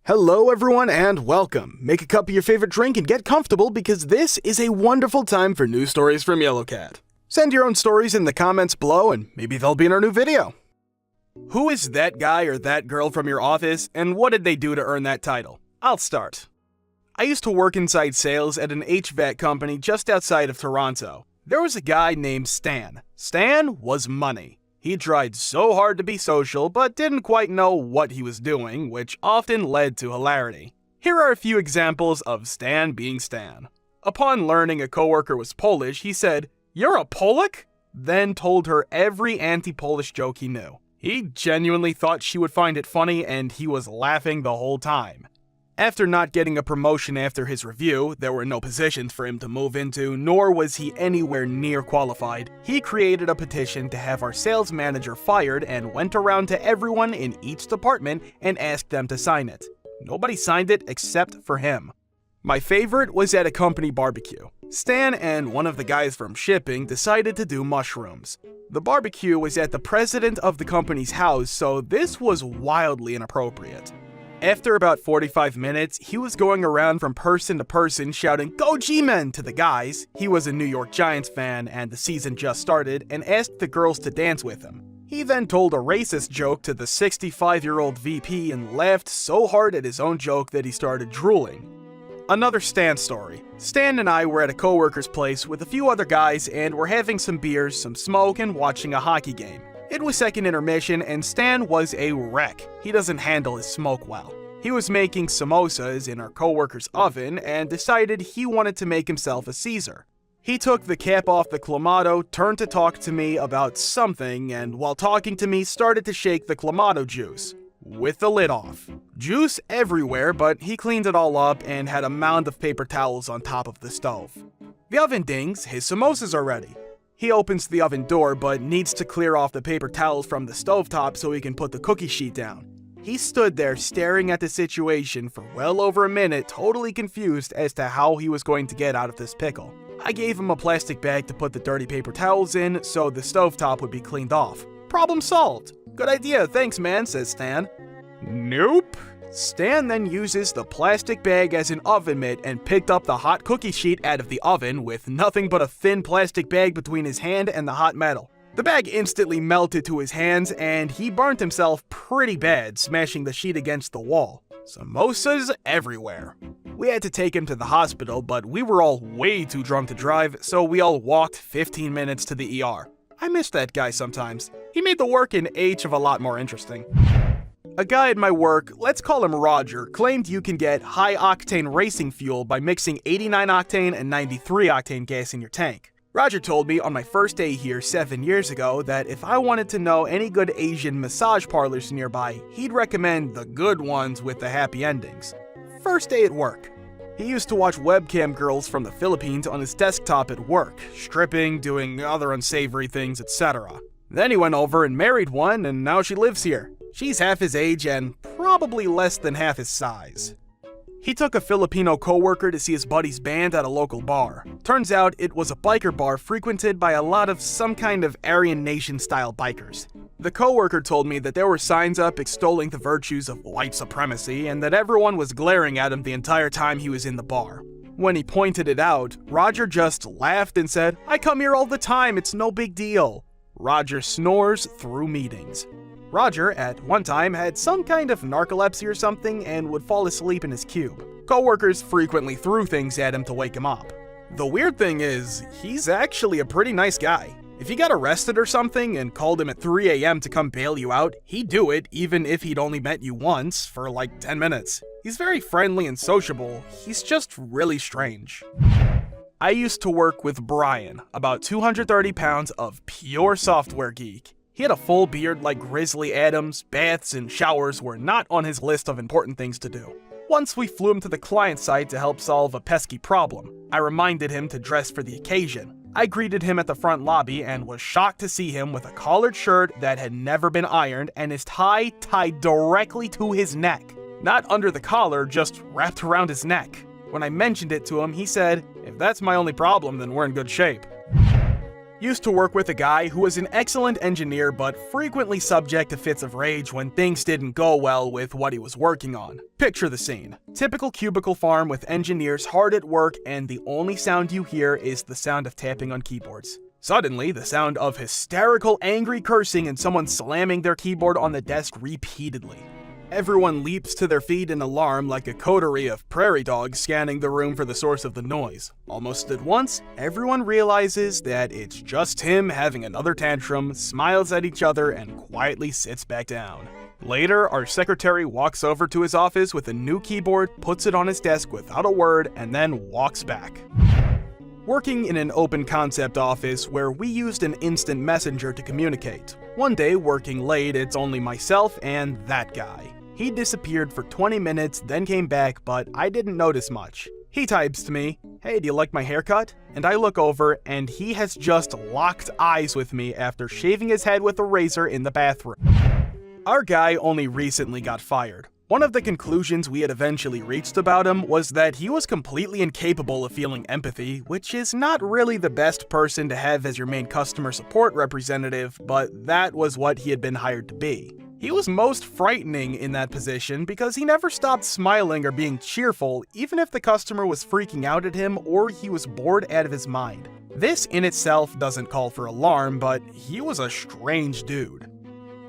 Hello everyone and welcome. Make a cup of your favorite drink and get comfortable because this is a wonderful time for news stories from Yellowcat. Send your own stories in the comments below and maybe they'll be in our new video. Who is that guy or that girl from your office and what did they do to earn that title? I'll start. I used to work inside sales at an HVAC company just outside of Toronto. There was a guy named Stan. Stan was money. He tried so hard to be social, but didn't quite know what he was doing, which often led to hilarity. Here are a few examples of Stan being Stan. Upon learning a coworker was Polish, he said, "You're a Polak?" Then told her every anti-Polish joke he knew. He genuinely thought she would find it funny, and he was laughing the whole time. After not getting a promotion after his review, there were no positions for him to move into, nor was he anywhere near qualified. He created a petition to have our sales manager fired and went around to everyone in each department and asked them to sign it. Nobody signed it except for him. My favorite was at a company barbecue. Stan and one of the guys from shipping decided to do mushrooms. The barbecue was at the president of the company's house, so this was wildly inappropriate. After about 45 minutes, he was going around from person to person shouting, "Go G-Men!" to the guys. He was a New York Giants fan and the season just started and asked the girls to dance with him. He then told a racist joke to the 65-year-old VP and laughed so hard at his own joke that he started drooling. Another Stan story. Stan and I were at a coworker's place with a few other guys and were having some beers, some smoke, and watching a hockey game. It was second intermission and Stan was a wreck. He doesn't handle his smoke well. He was making samosas in our coworker's oven and decided he wanted to make himself a Caesar. He took the cap off the Clamato, turned to talk to me about something, and while talking to me started to shake the Clamato juice, with the lid off. Juice everywhere, but he cleaned it all up and had a mound of paper towels on top of the stove. The oven dings, his samosas are ready. He opens the oven door but needs to clear off the paper towels from the stovetop so he can put the cookie sheet down. He stood there staring at the situation for well over a minute, totally confused as to how he was going to get out of this pickle. I gave him a plastic bag to put the dirty paper towels in so the stovetop would be cleaned off. Problem solved. "Good idea, thanks man," says Stan. Nope. Stan then uses the plastic bag as an oven mitt and picked up the hot cookie sheet out of the oven with nothing but a thin plastic bag between his hand and the hot metal. The bag instantly melted to his hands and he burnt himself pretty bad, smashing the sheet against the wall. Samosas everywhere. We had to take him to the hospital, but we were all way too drunk to drive, so we all walked 15 minutes to the ER. I miss that guy sometimes. He made the work in H of a lot more interesting. A guy at my work, let's call him Roger, claimed you can get high-octane racing fuel by mixing 89-octane and 93-octane gas in your tank. Roger told me on my first day here 7 years ago that if I wanted to know any good Asian massage parlors nearby, he'd recommend the good ones with the happy endings. First day at work. He used to watch webcam girls from the Philippines on his desktop at work, stripping, doing other unsavory things, etc. Then he went over and married one, and now she lives here. She's half his age and probably less than half his size. He took a Filipino coworker to see his buddy's band at a local bar. Turns out it was a biker bar frequented by a lot of some kind of Aryan Nation-style bikers. The coworker told me that there were signs up extolling the virtues of white supremacy and that everyone was glaring at him the entire time he was in the bar. When he pointed it out, Roger just laughed and said, "I come here all the time, it's no big deal." Roger snores through meetings. Roger, at one time, had some kind of narcolepsy or something and would fall asleep in his cube. Coworkers frequently threw things at him to wake him up. The weird thing is, he's actually a pretty nice guy. If you got arrested or something and called him at 3 a.m. to come bail you out, he'd do it even if he'd only met you once for like 10 minutes. He's very friendly and sociable, he's just really strange. I used to work with Brian, about 230 pounds of pure software geek. He had a full beard like Grizzly Adams, baths and showers were not on his list of important things to do. Once we flew him to the client site to help solve a pesky problem. I reminded him to dress for the occasion. I greeted him at the front lobby and was shocked to see him with a collared shirt that had never been ironed and his tie tied directly to his neck. Not under the collar, just wrapped around his neck. When I mentioned it to him, he said, "If that's my only problem, then we're in good shape." Used to work with a guy who was an excellent engineer but frequently subject to fits of rage when things didn't go well with what he was working on. Picture the scene. Typical cubicle farm with engineers hard at work, and the only sound you hear is the sound of tapping on keyboards. Suddenly, the sound of hysterical, angry cursing and someone slamming their keyboard on the desk repeatedly. Everyone leaps to their feet in alarm like a coterie of prairie dogs scanning the room for the source of the noise. Almost at once, everyone realizes that it's just him having another tantrum, smiles at each other, and quietly sits back down. Later, our secretary walks over to his office with a new keyboard, puts it on his desk without a word, and then walks back. Working in an open concept office where we used an instant messenger to communicate. One day, working late, it's only myself and that guy. He disappeared for 20 minutes, then came back, but I didn't notice much. He types to me, "Hey, do you like my haircut?" And I look over, and he has just locked eyes with me after shaving his head with a razor in the bathroom. Our guy only recently got fired. One of the conclusions we had eventually reached about him was that he was completely incapable of feeling empathy, which is not really the best person to have as your main customer support representative, but that was what he had been hired to be. He was most frightening in that position because he never stopped smiling or being cheerful, even if the customer was freaking out at him or he was bored out of his mind. This in itself doesn't call for alarm, but he was a strange dude.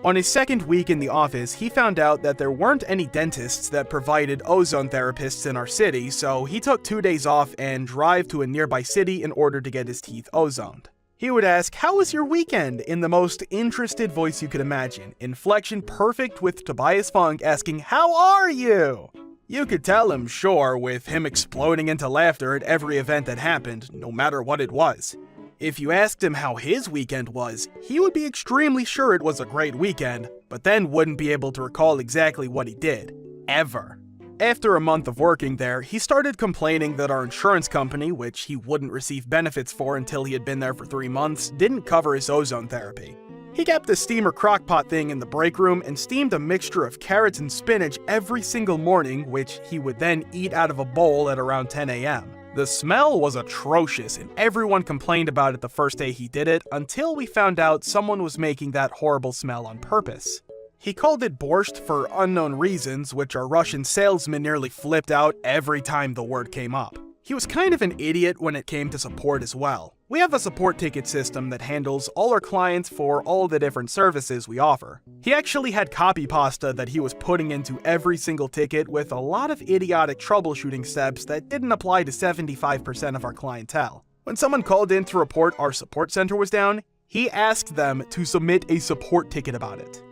On his second week in the office, he found out that there weren't any dentists that provided ozone therapists in our city, so he took 2 days off and drive to a nearby city in order to get his teeth ozoned. He would ask, "How was your weekend?" in the most interested voice you could imagine, inflection perfect with Tobias Funk asking, "How are you?" You could tell him, sure, with him exploding into laughter at every event that happened, no matter what it was. If you asked him how his weekend was, he would be extremely sure it was a great weekend, but then wouldn't be able to recall exactly what he did. Ever. After a month of working there, he started complaining that our insurance company, which he wouldn't receive benefits for until he had been there for 3 months, didn't cover his ozone therapy. He kept the steamer crockpot thing in the break room and steamed a mixture of carrots and spinach every single morning, which he would then eat out of a bowl at around 10 a.m. The smell was atrocious, and everyone complained about it the first day he did it, until we found out someone was making that horrible smell on purpose. He called it borscht for unknown reasons, which our Russian salesman nearly flipped out every time the word came up. He was kind of an idiot when it came to support as well. We have a support ticket system that handles all our clients for all the different services we offer. He actually had copy pasta that he was putting into every single ticket with a lot of idiotic troubleshooting steps that didn't apply to 75% of our clientele. When someone called in to report our support center was down, he asked them to submit a support ticket about it.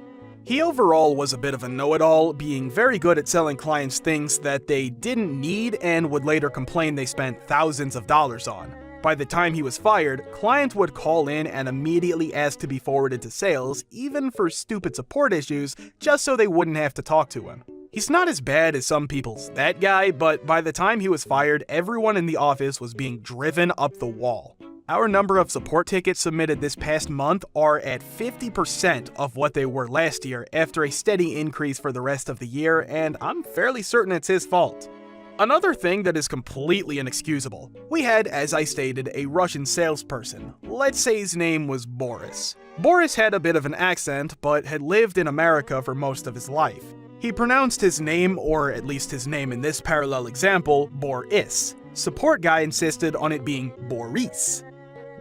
He overall was a bit of a know-it-all, being very good at selling clients things that they didn't need and would later complain they spent thousands of dollars on. By the time he was fired, clients would call in and immediately ask to be forwarded to sales, even for stupid support issues, just so they wouldn't have to talk to him. He's not as bad as some people's that guy, but by the time he was fired, everyone in the office was being driven up the wall. Our number of support tickets submitted this past month are at 50% of what they were last year after a steady increase for the rest of the year, and I'm fairly certain it's his fault. Another thing that is completely inexcusable. We had, as I stated, a Russian salesperson. Let's say his name was Boris. Boris had a bit of an accent, but had lived in America for most of his life. He pronounced his name, or at least his name in this parallel example, Boris. Support guy insisted on it being Boris.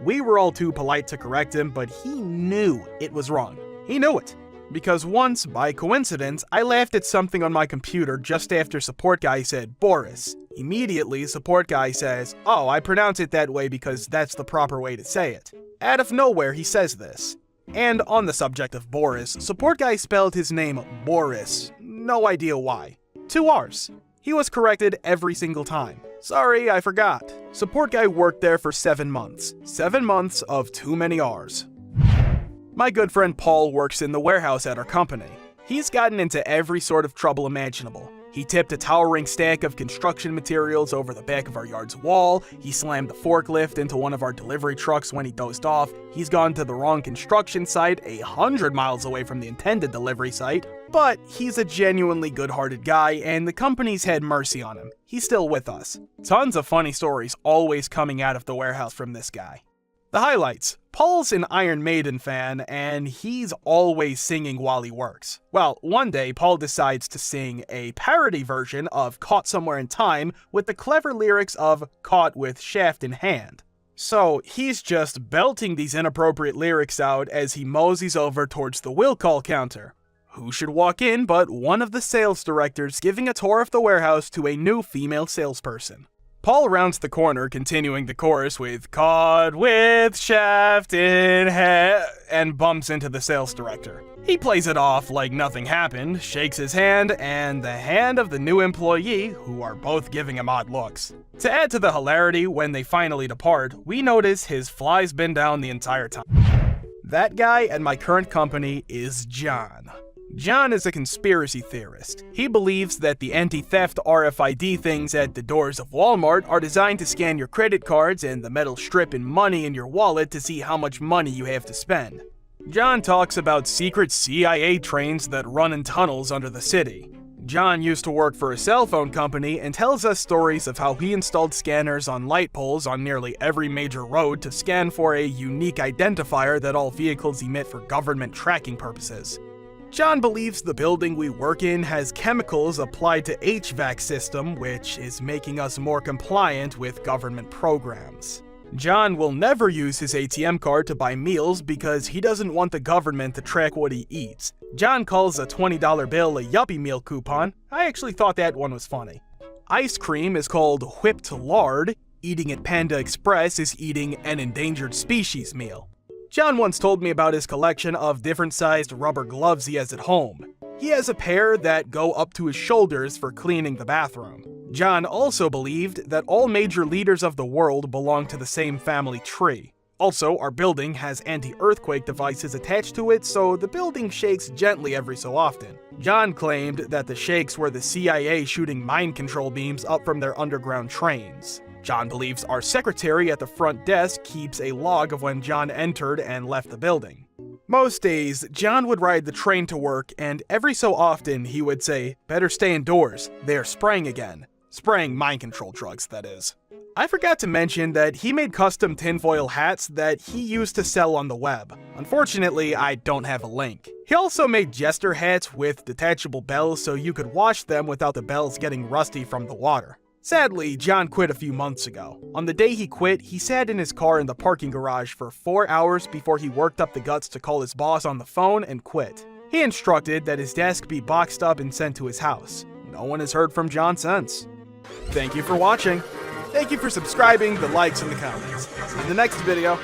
We were all too polite to correct him, but he knew it was wrong. He knew it. Because once, by coincidence, I laughed at something on my computer just after support guy said Boris. Immediately, support guy says, "Oh, I pronounce it that way because that's the proper way to say it." Out of nowhere, he says this. And on the subject of Boris, support guy spelled his name Boris. No idea why. 2 R's. He was corrected every single time. Sorry, I forgot. Support guy worked there for 7 months. 7 months of too many R's. My good friend Paul works in the warehouse at our company. He's gotten into every sort of trouble imaginable. He tipped a towering stack of construction materials over the back of our yard's wall. He slammed a forklift into one of our delivery trucks when he dozed off. He's gone to the wrong construction site 100 miles away from the intended delivery site. But he's a genuinely good-hearted guy, and the company's had mercy on him. He's still with us. Tons of funny stories always coming out of the warehouse from this guy. The highlights. Paul's an Iron Maiden fan, and he's always singing while he works. Well, one day, Paul decides to sing a parody version of Caught Somewhere in Time with the clever lyrics of Caught with Shaft in Hand. So, he's just belting these inappropriate lyrics out as he moseys over towards the will call counter. Who should walk in but one of the sales directors giving a tour of the warehouse to a new female salesperson. Paul rounds the corner, continuing the chorus with Caught with Shaft in Hand, and bumps into the sales director. He plays it off like nothing happened, shakes his hand, and the hand of the new employee, who are both giving him odd looks. To add to the hilarity, when they finally depart, we notice his fly's been down the entire time. That guy at my current company is John. John is a conspiracy theorist. He believes that the anti-theft RFID things at the doors of Walmart are designed to scan your credit cards and the metal strip and money in your wallet to see how much money you have to spend. John talks about secret CIA trains that run in tunnels under the city. John used to work for a cell phone company and tells us stories of how he installed scanners on light poles on nearly every major road to scan for a unique identifier that all vehicles emit for government tracking purposes. John believes the building we work in has chemicals applied to HVAC system, which is making us more compliant with government programs. John will never use his ATM card to buy meals because he doesn't want the government to track what he eats. John calls a $20 bill a yuppie meal coupon. I actually thought that one was funny. Ice cream is called whipped lard. Eating at Panda Express is eating an endangered species meal. John once told me about his collection of different sized rubber gloves he has at home. He has a pair that go up to his shoulders for cleaning the bathroom. John also believed that all major leaders of the world belong to the same family tree. Also, our building has anti-earthquake devices attached to it, so the building shakes gently every so often. John claimed that the shakes were the CIA shooting mind control beams up from their underground trains. John believes our secretary at the front desk keeps a log of when John entered and left the building. Most days, John would ride the train to work, and every so often he would say, "Better stay indoors, they're spraying again." Spraying mind control drugs, that is. I forgot to mention that he made custom tinfoil hats that he used to sell on the web. Unfortunately, I don't have a link. He also made jester hats with detachable bells so you could wash them without the bells getting rusty from the water. Sadly, John quit a few months ago. On the day he quit, he sat in his car in the parking garage for 4 hours before he worked up the guts to call his boss on the phone and quit. He instructed that his desk be boxed up and sent to his house. No one has heard from John since. Thank you for watching. Thank you for subscribing, the likes, and the comments. See you in the next video.